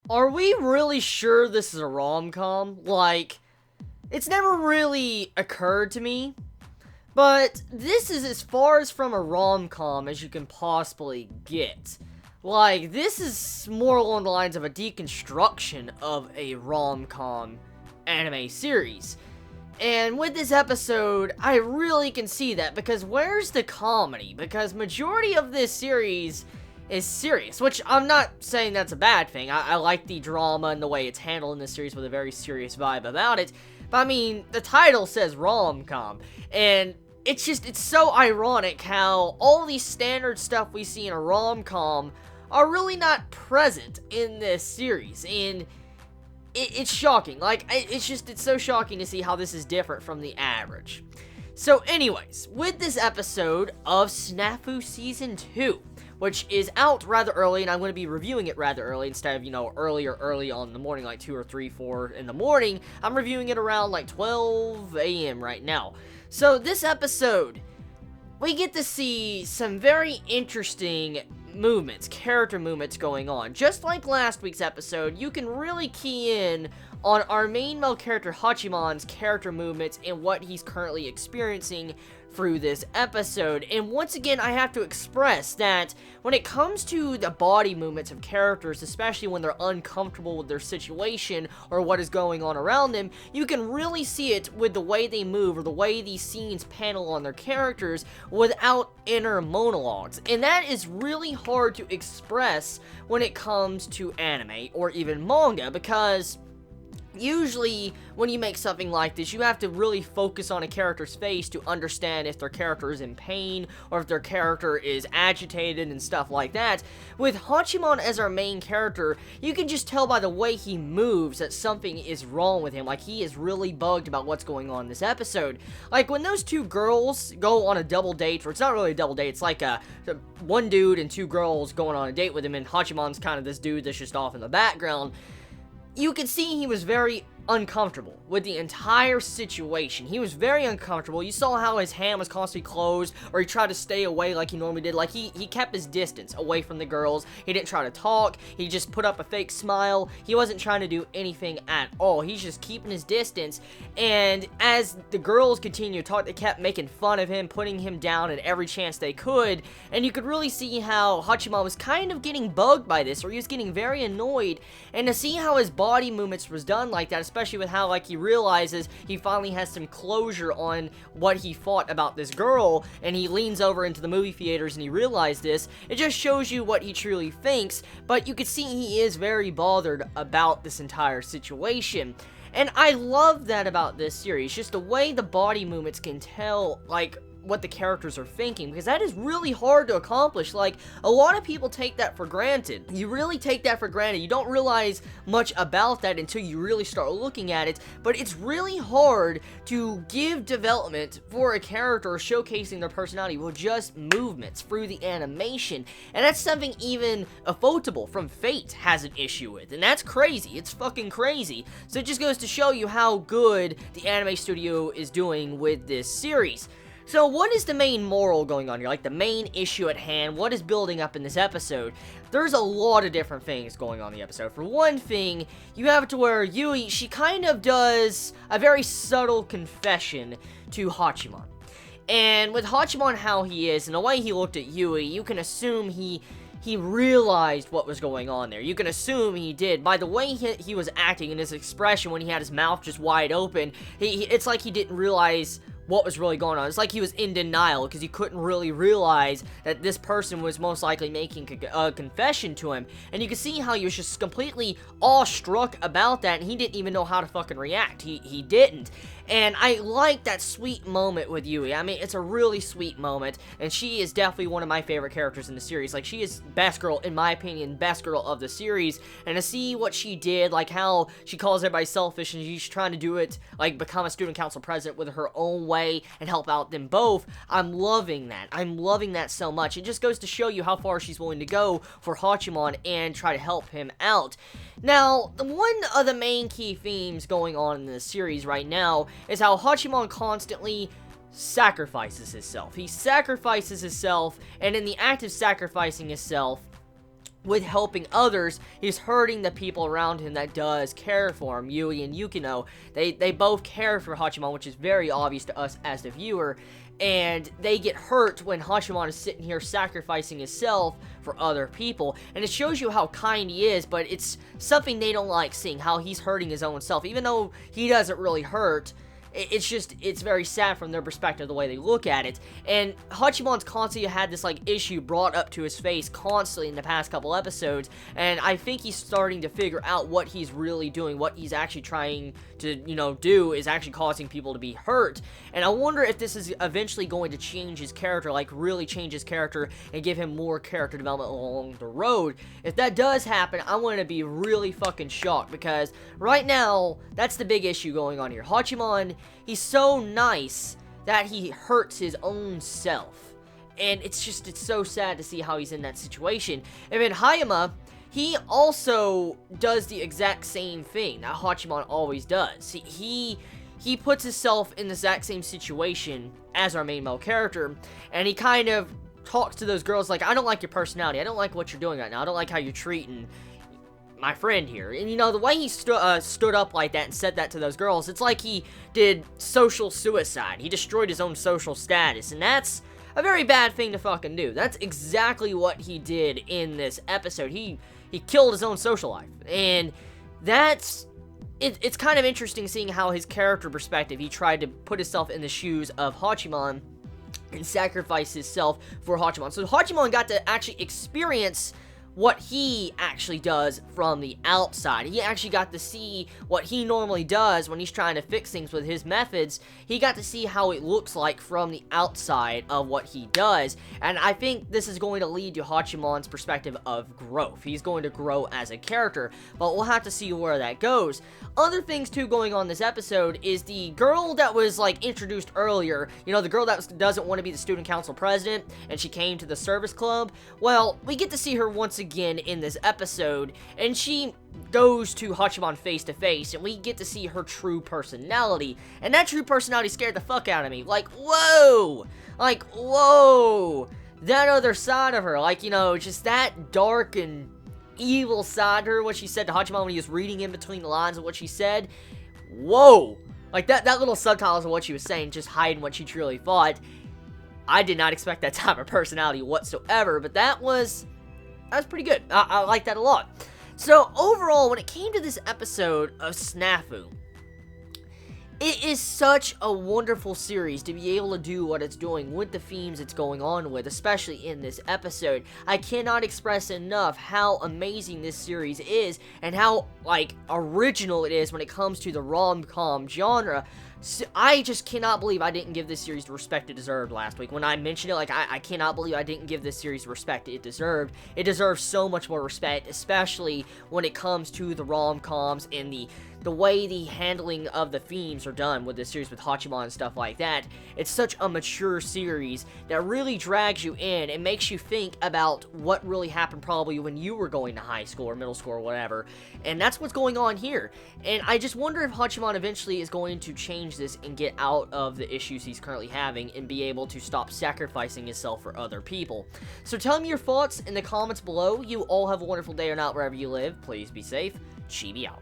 Are we really sure this is a rom-com? Like, it's never really occurred to me, but this is as far as from a rom-com as you can possibly get. Like, this is more along the lines of a deconstruction of a rom-com anime series. And with this episode, I really can see that, because where's the comedy? Because majority of this series is serious, which I'm not saying that's a bad thing. I like the drama and the way it's handled in this series with a very serious vibe about it. But I mean, the title says rom-com, and it's so ironic how all these standard stuff we see in a rom-com are really not present in this series, and it's shocking. Like, it's so shocking to see how this is different from the average. So anyways, with this episode of Snafu Season 2, which is out rather early, and I'm going to be reviewing it rather early instead of, early on in the morning, like 2 or 3, 4 in the morning. I'm reviewing it around, like, 12 a.m. right now. So, this episode, we get to see some very interesting character movements going on. Just like last week's episode, you can really key in on our main male character Hachiman's character movements and what he's currently experiencing through this episode. And once again, I have to express that when it comes to the body movements of characters, especially when they're uncomfortable with their situation or what is going on around them, you can really see it with the way they move or the way these scenes panel on their characters without inner monologues. And that is really hard to express when it comes to anime or even manga, because usually, when you make something like this, you have to really focus on a character's face to understand if their character is in pain or if their character is agitated and stuff like that. With Hachiman as our main character, you can just tell by the way he moves that something is wrong with him. Like, he is really bugged about what's going on in this episode. Like, when those two girls go on a double date, or it's not really a double date, it's like one dude and two girls going on a date with him, and Hachiman's kind of this dude that's just off in the background. You could see he was very uncomfortable with the entire situation. He was very uncomfortable. You saw how his hand was constantly closed, or he tried to stay away like he normally did. Like, he kept his distance away from the girls. He didn't try to talk. He just put up a fake smile. He wasn't trying to do anything at all. He's just keeping his distance. And as the girls continued to talk, they kept making fun of him, putting him down at every chance they could. And you could really see how Hachiman was kind of getting bugged by this, or he was getting very annoyed. And to see how his body movements was done like that, especially with how, like, he realizes he finally has some closure on what he thought about this girl, and he leans over into the movie theaters and he realized this, it just shows you what he truly thinks. But you can see he is very bothered about this entire situation. And I love that about this series, just the way the body movements can tell, like, what the characters are thinking, because that is really hard to accomplish. Like, a lot of people take that for granted. You really take that for granted. You don't realize much about that until you really start looking at it, but it's really hard to give development for a character showcasing their personality with just movements through the animation. And that's something even Ufotable from Fate has an issue with, and that's crazy. It's fucking crazy. So it just goes to show you how good the anime studio is doing with this series. So what is the main moral going on here? Like, the main issue at hand? What is building up in this episode? There's a lot of different things going on in the episode. For one thing, you have it to where Yui, she kind of does a very subtle confession to Hachiman. And with Hachiman how he is, and the way he looked at Yui, you can assume he realized what was going on there. You can assume he did. By the way he was acting and his expression when he had his mouth just wide open, it's like he didn't realize what was really going on. It's like he was in denial because he couldn't really realize that this person was most likely making a confession to him. And you can see how he was just completely awestruck about that, and he didn't even know how to fucking react. He didn't. And I like that sweet moment with Yui. I mean, it's a really sweet moment, and she is definitely one of my favorite characters in the series. Like, she is best girl, in my opinion, best girl of the series. And to see what she did, like how she calls everybody selfish, and she's trying to do it, like, become a student council president with her own way and help out them both, I'm loving that. I'm loving that so much. It just goes to show you how far she's willing to go for Hachiman and try to help him out. Now, one of the main key themes going on in this series right now is how Hachiman constantly sacrifices himself. He sacrifices himself, and in the act of sacrificing himself, with helping others, he's hurting the people around him that does care for him. Yui and Yukino, they both care for Hachiman, which is very obvious to us as the viewer, and they get hurt when Hachiman is sitting here sacrificing himself for other people, and it shows you how kind he is, but it's something they don't like seeing, how he's hurting his own self, even though he doesn't really hurt. It's very sad from their perspective, the way they look at it. And Hachiman's constantly had this, like, issue brought up to his face constantly in the past couple episodes, and I think he's starting to figure out what he's really doing, what he's actually trying to, do is actually causing people to be hurt. And I wonder if this is eventually going to change his character, like, really change his character and give him more character development along the road. If that does happen, I want to be really fucking shocked, because right now, that's the big issue going on here. Hachiman, he's so nice that he hurts his own self. And it's so sad to see how he's in that situation. And then Hayama, he also does the exact same thing that Hachiman always does. He puts himself in the exact same situation as our main male character, and he kind of talks to those girls like, I don't like your personality, I don't like what you're doing right now, I don't like how you're treating my friend here. And the way he stood up like that and said that to those girls, it's like he did social suicide. He destroyed his own social status, and that's a very bad thing to fucking do. That's exactly what he did in this episode. He killed his own social life, and it's kind of interesting seeing how his character perspective, he tried to put himself in the shoes of Hachiman and sacrifice himself for Hachiman. So Hachiman got to actually experience what he actually does from the outside. He actually got to see what he normally does when he's trying to fix things with his methods. He got to see how it looks like from the outside of what he does, and I think this is going to lead to Hachiman's perspective of growth. He's going to grow as a character, but we'll have to see where that goes. Other things, too, going on this episode is the girl that was, like, introduced earlier, the girl that doesn't want to be the student council president, and she came to the service club. Well, we get to see her once again in this episode, and she goes to Hachiman face to face, and we get to see her true personality, and that true personality scared the fuck out of me. Like, whoa! That other side of her, just that dark and evil side to her, what she said to Hachiman when he was reading in between the lines of what she said. Whoa! Like, that little subtitles of what she was saying, just hiding what she truly thought. I did not expect that type of personality whatsoever, but that was pretty good. I like that a lot. So, overall, when it came to this episode of Snafu, it is such a wonderful series to be able to do what it's doing with the themes it's going on with, especially in this episode. I cannot express enough how amazing this series is and how, original it is when it comes to the rom-com genre. I just cannot believe I didn't give this series the respect it deserved last week. When I mentioned it, I cannot believe I didn't give this series the respect it deserved. It deserves so much more respect, especially when it comes to the rom-coms and the way the handling of the themes are done with this series with Hachiman and stuff like that. It's such a mature series that really drags you in and makes you think about what really happened probably when you were going to high school or middle school or whatever. And that's what's going on here. And I just wonder if Hachiman eventually is going to change this and get out of the issues he's currently having and be able to stop sacrificing himself for other people. So tell me your thoughts in the comments below. You all have a wonderful day or night wherever you live. Please be safe. Chibi out.